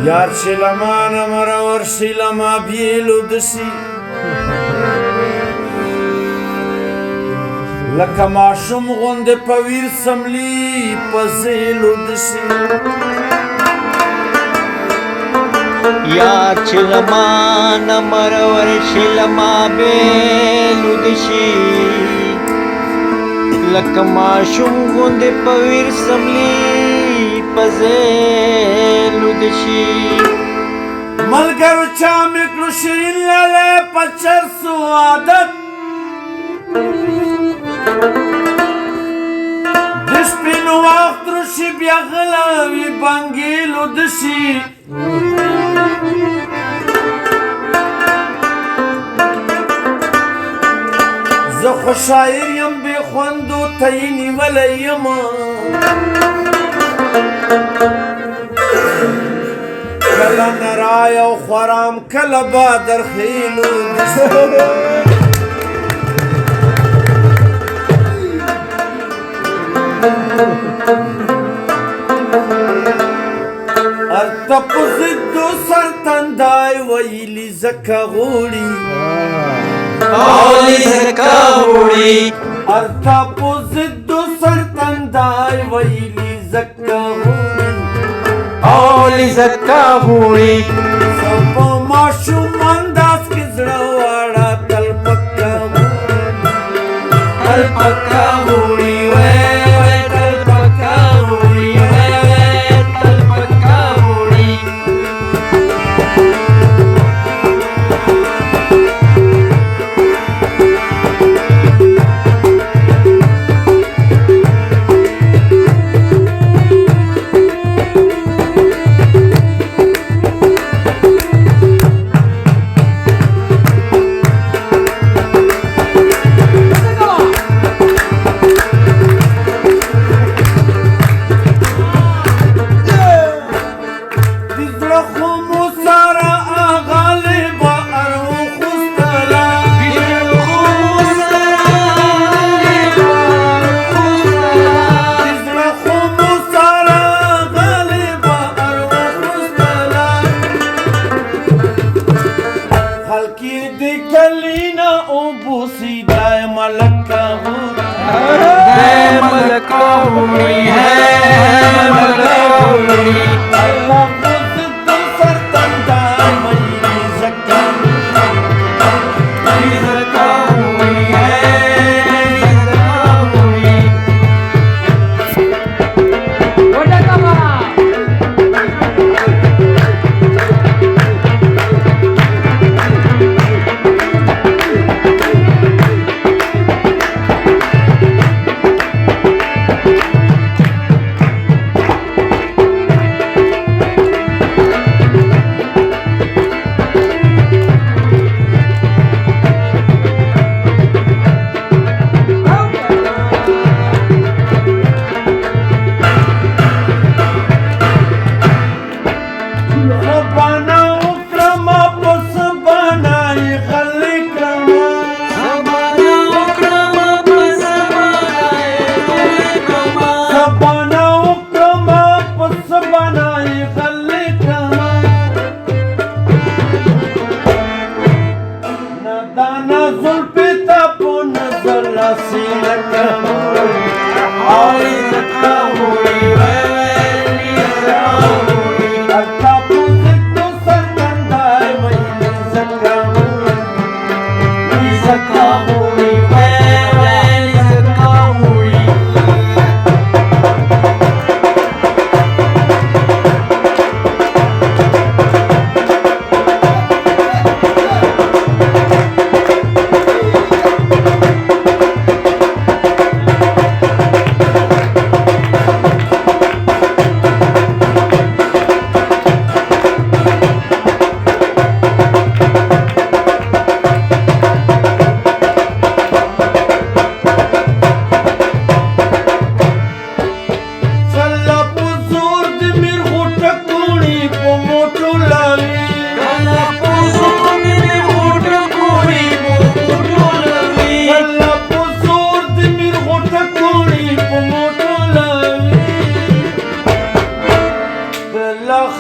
یار شلما نمرور شلما بیلو دشي لکه ماشوم غوندې په ویر سملي په زیلو دشي یار چې لمان مرور شلما بیلو دشي لکه ماشوم غوندې په ویر سملي په زیلو دشي ملګرو چا مې کړو شیرین لاله په چرسو عادت د سپینو وخت روشي بیا غلا وي بانګیلو دشي زه خو شاعر یم بې خوندو ته یې نیولی یم کله نرای او خورام کله به درخیلو ارته په ضدو سرطندای ویلي ځکه غوړي اولی زکا وړي ارته په ضدو سرطندای ویلي ځکه غوړي اولی زکا وړي سب ماشوم انداز کې زړه واړه تل پکا وړي وای تل پکا وړي وای تل پکا وړي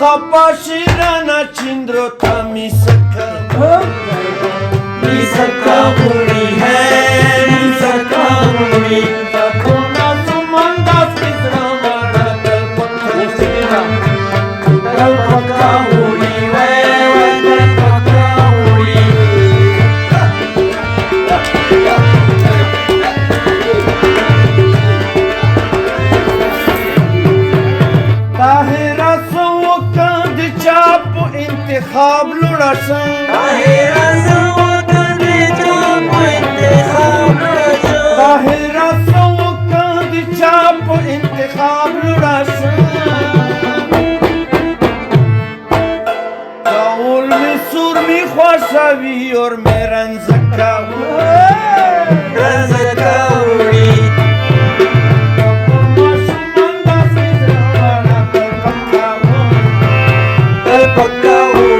خپه Shirană cindrota mi săcă Mi săca burii, hei, mi săca burii. Puna sumanda spizramara Tălpăca burii, uei, tălpăca burii. Tahira său când ceapă intihab lurasă Tahira său când ceapă intihab lurasă. Tahira său când ceapă intihab lurasă Caul mi sur mi hoașa vior meran zăcau Răzăca burii. Tălpăca burii.